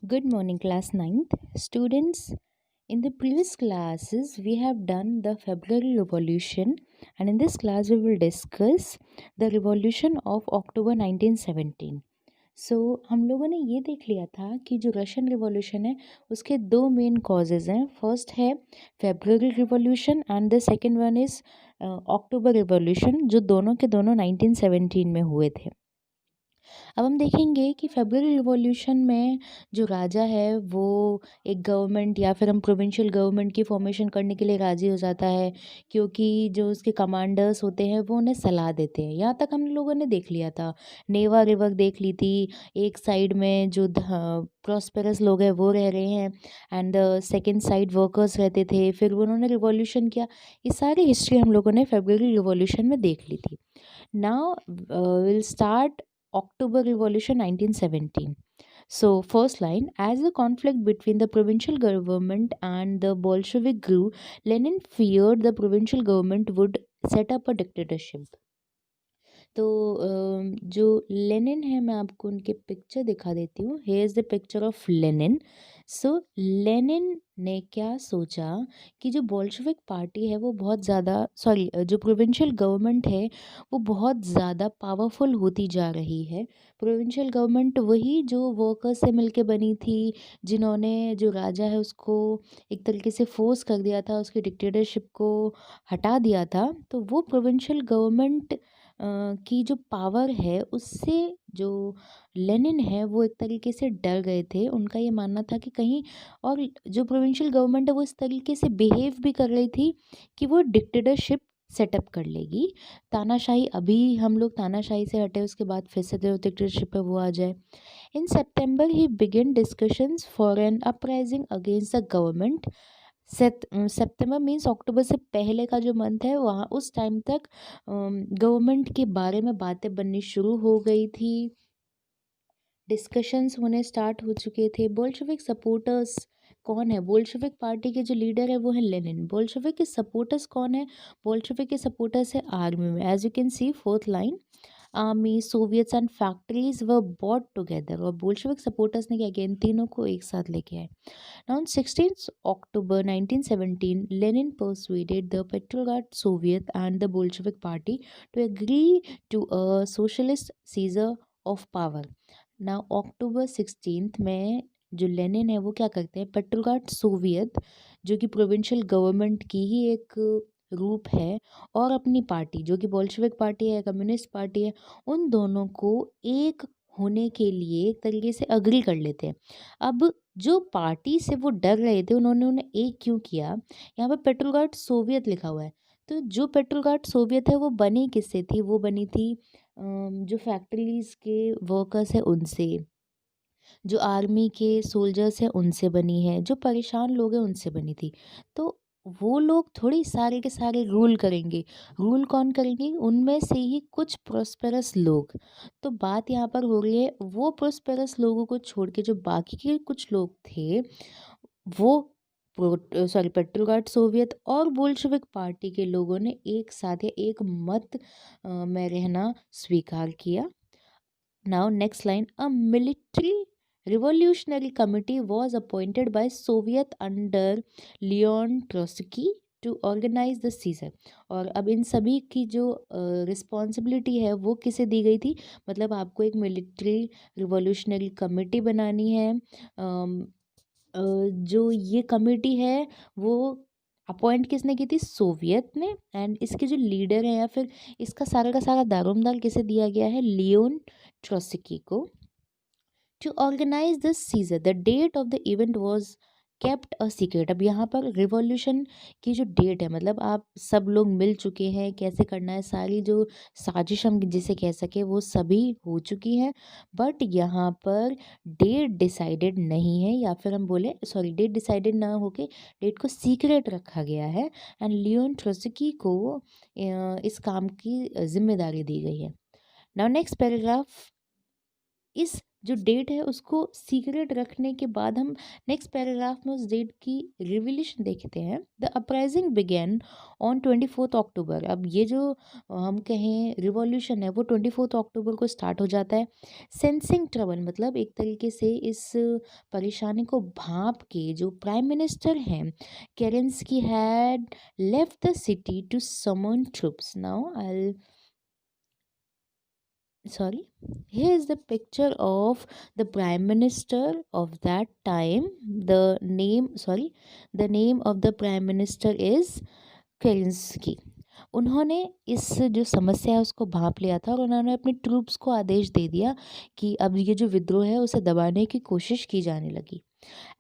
Good morning, class ninth. Students, in the previous classes, we have done the February Revolution, and in this class, we will discuss the revolution of October 1917. हम लोगों ने ये देख लिया था कि जो रशियन रिवॉल्यूशन है उसके दो मेन कॉजेज़ हैं। फर्स्ट है February revolution and the second one is October revolution, जो दोनों के दोनों 1917 में हुए थे। अब हम देखेंगे कि फेब्रुअरी रिवॉल्यूशन में जो राजा है वो एक गवर्नमेंट या फिर हम प्रोविंशियल गवर्नमेंट की फॉर्मेशन करने के लिए राज़ी हो जाता है, क्योंकि जो उसके कमांडर्स होते हैं वो उन्हें सलाह देते हैं। यहाँ तक हम लोगों ने देख लिया था, नेवा रिवर देख ली थी। एक साइड में जो प्रॉस्पेरस लोग हैं वो रह रहे हैं एंड सेकेंड साइड वर्कर्स रहते थे, फिर उन्होंने रिवॉल्यूशन किया। ये सारी हिस्ट्री हम लोगों ने फेब्रुअरी रिवॉल्यूशन में देख ली थी। Now we'll start October Revolution 1917. So, first line, as the conflict between the provincial government and the Bolshevik grew, Lenin feared the provincial government would set up a dictatorship. तो जो Lenin है, मैं आपको उनके picture दिखा देती हूँ। Here is the picture of Lenin. So Lenin ने क्या सोचा कि जो बोल्शेविक पार्टी है वो बहुत ज़्यादा जो प्रोविंशियल गवर्नमेंट है वो बहुत ज़्यादा पावरफुल होती जा रही है। प्रोविंशियल गवर्नमेंट वही जो वर्कर्स से मिलके बनी थी, जिन्होंने जो राजा है उसको एक तरीके से फोर्स कर दिया था, उसकी डिक्टेटरशिप को हटा दिया था। तो वो प्रोविंशियल गवर्नमेंट की जो पावर है उससे जो लेनिन है वो एक तरीके से डर गए थे। उनका ये मानना था कि कहीं और जो प्रोविंशियल गवर्नमेंट है वो इस तरीके से बिहेव भी कर रही थी कि वो डिक्टेटरशिप सेटअप कर लेगी। तानाशाही, अभी हम लोग तानाशाही से हटे, उसके बाद फिर से जो डिक्टेटरशिप है वो आ जाए। In September he begin discussions for an uprising against the government. September means अक्टूबर से पहले का जो मंथ है, वहाँ उस टाइम तक गवर्नमेंट के बारे में बातें बननी शुरू हो गई थी, डिस्कशंस होने स्टार्ट हो चुके थे। बोल्शेविक सपोर्टर्स कौन है? बोल्शेविक पार्टी के जो लीडर है वो है लेनिन। बोल्शेविक के सपोर्टर्स कौन है? बोल्शेविक के सपोर्टर्स है आर्मी में। As you can see fourth line, army, soviets and factories were bought together. और बोल्शेविक सपोर्टर्स ने क्या किया? इन तीनों को एक साथ लेके आए। Now, on 16th October 1917, Lenin persuaded the Petrograd Soviet and the Bolshevik Party to agree to a socialist seizure of power. Now, October 16th में जो लेनिन है वो क्या करते हैं? पेट्रोग्राड सोवियत, जो कि प्रोविंशियल गवर्नमेंट की ही एक रूप है, और अपनी पार्टी जो कि बोल्शेविक पार्टी है, कम्युनिस्ट पार्टी है, उन दोनों को एक होने के लिए एक तरीके से अग्री कर लेते हैं। अब जो पार्टी से वो डर रहे थे उन्होंने उन्हें एक क्यों किया? यहाँ पे पेट्रोग्राड सोवियत लिखा हुआ है। तो जो पेट्रोग्राड सोवियत है वो बनी किससे थी? वो बनी थी जो फैक्ट्रीज के वर्कर्स हैं उनसे, जो आर्मी के सोल्जर्स हैं उनसे बनी है, जो परेशान लोग हैं उनसे बनी थी। तो वो लोग थोड़ी सारे के सारे रूल करेंगे। रूल कौन करेंगे? उनमें से ही कुछ प्रोस्पेरस लोग। तो बात यहाँ पर हो रही है वो प्रोस्पेरस लोगों को छोड़ के जो बाकी के कुछ लोग थे वो पेट्रोग्राड सोवियत और बोल्शेविक पार्टी के लोगों ने एक साथ या एक मत में रहना स्वीकार किया। Now, next line, a military revolutionary committee was appointed by Soviet under Leon Trotsky to organize the seizure। और अब इन सभी की जो रिस्पॉन्सिबिलिटी है वो किसे दी गई थी? मतलब आपको एक मिलिट्री रिवॉल्यूशनरी कमेटी बनानी है। जो ये कमेटी है वो अपॉइंट किसने की थी? सोवियत ने। एंड इसके जो लीडर हैं या फिर इसका सारा का सारा दारोमदार किसे दिया गया है? लियोन ट्रोत्स्की को। To organise this seizure the date of the event was kept a secret. अब यहाँ पर रिवॉल्यूशन की जो डेट है, मतलब आप सब लोग मिल चुके हैं, कैसे करना है, सारी जो साजिश हम जिसे कह सके वो सभी हो चुकी हैं, बट यहाँ पर डेट डिसाइडेड नहीं है, या फिर हम बोले डेट डिसाइडेड ना होके डेट को सीक्रेट रखा गया है। एंड लियोन ट्रोत्स्की को इस काम की जिम्मेदारी दी गई है। नाउ नेक्स्ट पैराग्राफ, इस जो डेट है उसको सीक्रेट रखने के बाद हम नेक्स्ट पैराग्राफ में उस डेट की रिविलेशन देखते हैं। द अपराइजिंग बिगेन ऑन 24 अक्टूबर। अब ये जो हम कहें रिवॉल्यूशन है वो 24 अक्टूबर को स्टार्ट हो जाता है। सेंसिंग ट्रबल मतलब एक तरीके से इस परेशानी को भाप के जो प्राइम मिनिस्टर हैं Kerensky had left the city to summon troops. Now I sorry, here is the picture of the prime minister of that time. The name of the prime minister is केरिंस्की। उन्होंने इस जो समस्या है उसको भांप लिया था और उन्होंने अपनी ट्रूप्स को आदेश दे दिया कि अब ये जो विद्रोह है उसे दबाने की कोशिश की जाने लगी।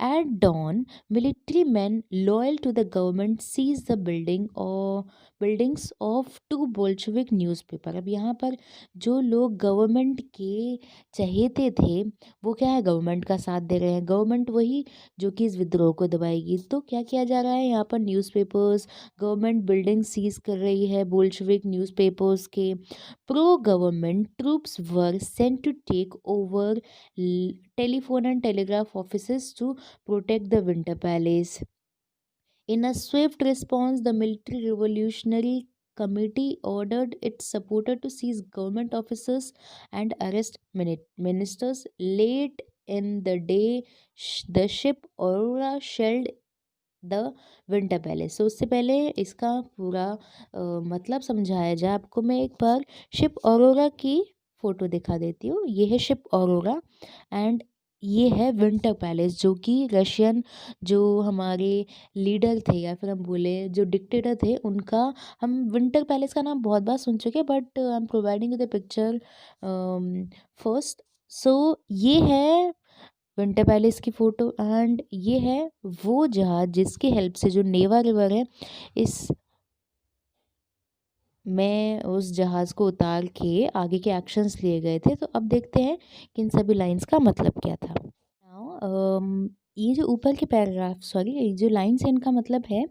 At dawn, military men loyal to the government seized the buildings of two Bolshevik newspaper। अब यहाँ पर जो लोग गवर्नमेंट के चहेते थे वो क्या है, गवर्नमेंट का साथ दे रहे हैं, गवर्नमेंट वही जो कि इस विद्रोह को दबाएगी। तो क्या किया जा रहा है यहाँ पर, न्यूज़पेपर्स, गवर्नमेंट बिल्डिंग सीज कर रही है बोल्शेविक न्यूज़पेपर्स के। Pro government troops were sent to take over telephone and telegraph offices to protect the Winter Palace. In a swift response, the Military Revolutionary Committee ordered its supporters to seize government officers and arrest ministers. Late in the day, the ship Aurora shelled the winter palace. तो उससे पहले इसका पूरा मतलब समझाया जाए आपको, मैं एक बार शिप ऑरोरा की फ़ोटो दिखा देती हूँ। ये है शिप ऑरोरा एंड ये है विंटर पैलेस, जो कि रशियन जो हमारे लीडर थे या फिर हम बोले जो डिक्टेटर थे उनका, हम विंटर पैलेस का नाम बहुत बार सुन चुके हैं but I am providing the picture first. So ये है विंटर पैलेस की फ़ोटो एंड ये है वो जहाज़ जिसकी हेल्प से जो नेवा रिवर है इस में उस जहाज़ को उतार के आगे के एक्शंस लिए गए थे। तो अब देखते हैं कि इन सभी लाइंस का मतलब क्या था। नाउ ये जो ऊपर के पैराग्राफ ये जो लाइन्स है इनका मतलब है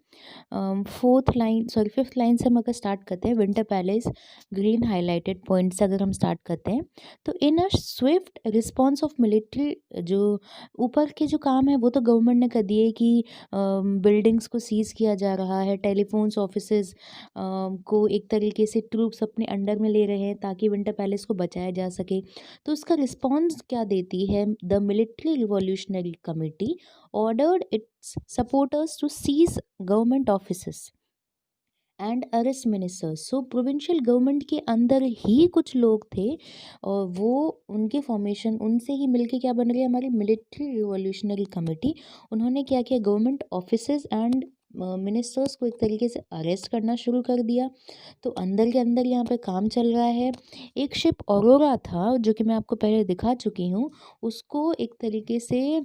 फिफ्थ लाइन से हम अगर स्टार्ट करते हैं, winter palace green highlighted point से अगर हम स्टार्ट करते हैं तो इन अ स्विफ्ट रिस्पॉन्स ऑफ मिलिट्री, जो ऊपर के जो काम है वो तो गवर्नमेंट ने कर दिए कि बिल्डिंग्स को सीज किया जा रहा है, टेलीफोन्स ऑफिसेज को एक तरीके से ट्रूप्स अपने अंडर में ले रहे हैं ताकि विंटर पैलेस को बचाया जा सके। तो उसका रिस्पॉन्स क्या देती है, the military revolutionary committee ordered its supporters to seize government offices and arrest ministers. So provincial government के अंदर ही कुछ लोग थे और वो उनके फॉर्मेशन उनसे ही मिलके क्या बन रही है हमारी मिलिट्री रिवॉल्यूशनरी कमेटी। उन्होंने क्या किया, गवर्नमेंट ऑफिसेज एंड मिनिस्टर्स को एक तरीके से अरेस्ट करना शुरू कर दिया। तो अंदर के अंदर यहाँ पे काम चल रहा है। एक शिप ऑरोरा था जो कि मैं आपको पहले दिखा चुकी हूँ, उसको एक तरीके से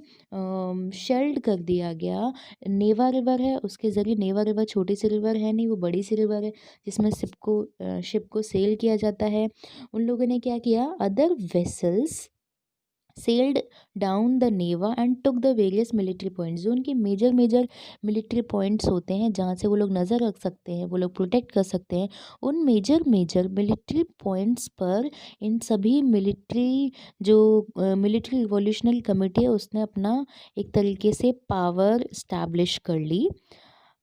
शेल्ड कर दिया गया। नेवा रिवर है, उसके ज़रिए, नेवा रिवर छोटी सी रिवर है नहीं, वो बड़ी सी रिवर है जिसमें शिप को सेल किया जाता है। उन लोगों ने क्या किया, other vessels sailed down the Neva and took the various military points. जो उनके मेजर मिलिट्री पॉइंट्स होते हैं जहाँ से वो लोग नज़र रख सकते हैं, वो लोग प्रोटेक्ट कर सकते हैं, उन मेजर मिलिट्री पॉइंट्स पर इन सभी मिलिट्री रिवॉल्यूशनरी कमेटी है उसने अपना एक तरीके से पावर स्टैब्लिश कर ली।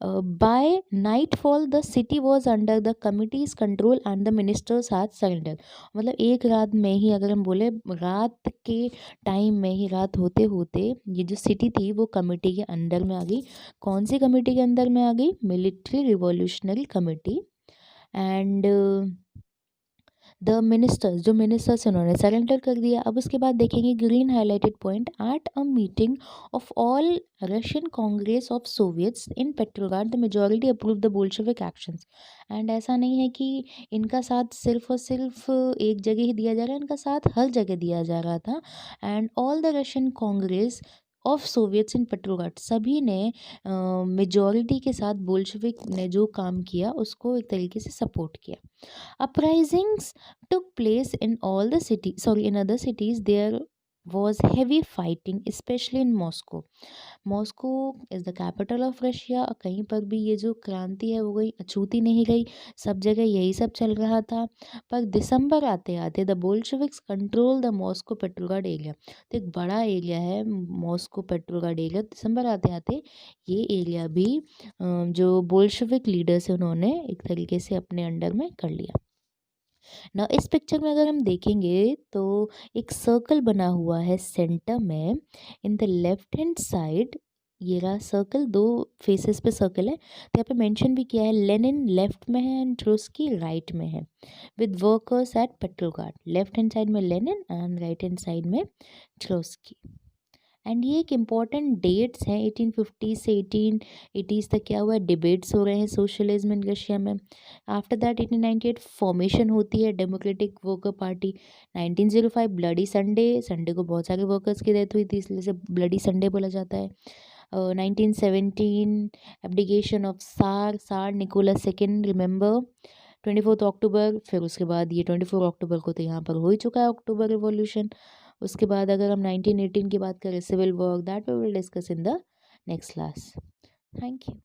By nightfall the city was under the committee's control and the ministers had surrender. मतलब एक रात में ही, अगर हम बोले रात के टाइम में ही, रात होते होते ये जो सिटी थी वो कमेटी के अंडर में आ गई। कौन सी कमेटी के अंदर में आ गई, military revolutionary committee. And the ministers, जो मिनिस्टर्स उन्होंने सरेंडर कर दिया। अब उसके बाद देखेंगे green highlighted point, at a meeting of all Russian Congress of Soviets in Petrograd the majority approve the Bolshevik actions. And ऐसा नहीं है कि इनका साथ सिर्फ और सिर्फ एक जगह ही दिया जा रहा है, इनका साथ हर जगह दिया जा रहा था। And all the Russian Congress of Soviets in Petrograd, सभी ने मेजॉरिटी के साथ बोल्शेविक ने जो काम किया उसको एक तरीके से सपोर्ट किया। Uprisings took place in all the in other cities. There was heavy fighting, especially in Moscow. Moscow is the capital of Russia. कहीं पर भी ये जो क्रांति है वो कोई अछूती नहीं गई, सब जगह यही सब चल रहा था। पर दिसंबर आते आते the Bolsheviks control the Moscow Petrograd area. तो एक बड़ा एरिया है मॉस्को पेट्रोग्राड एरिया। दिसंबर आते आते ये एरिया भी जो बोल्शेविक लीडर्स है उन्होंने एक तरीके से अपने अंडर में कर लिया ना। इस पिक्चर में अगर हम देखेंगे तो एक सर्कल बना हुआ है सेंटर में। In the left hand side ये रहा सर्कल, दो फेसेस पे सर्कल है। तो यहाँ पे मेंशन भी किया है लेनिन लेफ्ट में है एंड ट्रोट्स्की राइट में है, with workers at Petrograd. Left hand side में Lenin and right hand side में ट्रोट्स्की। एंड ये एक इम्पॉर्टेंट डेट्स हैं 1850 से 1880 तक क्या हुआ है, डिबेट्स हो रहे हैं सोशलिज्म इन रशिया में। आफ्टर दैट 1898 फॉर्मेशन होती है democratic worker party. 1905 bloody Sunday, Sunday को बहुत सारे वर्कर्स की डेथ हुई थी इसलिए से ब्लडी संडे बोला जाता है। 1917 एब्डिकेशन ऑफ सार निकोलस सेकेंड, रिमेंबर 24 अक्टूबर। फिर उसके बाद ये 24 अक्टूबर को तो यहाँ पर हो ही चुका है अक्टूबर रिवॉल्यूशन। उसके बाद अगर हम 1918 की बात करें civil war, that we will discuss in the next class. Thank you.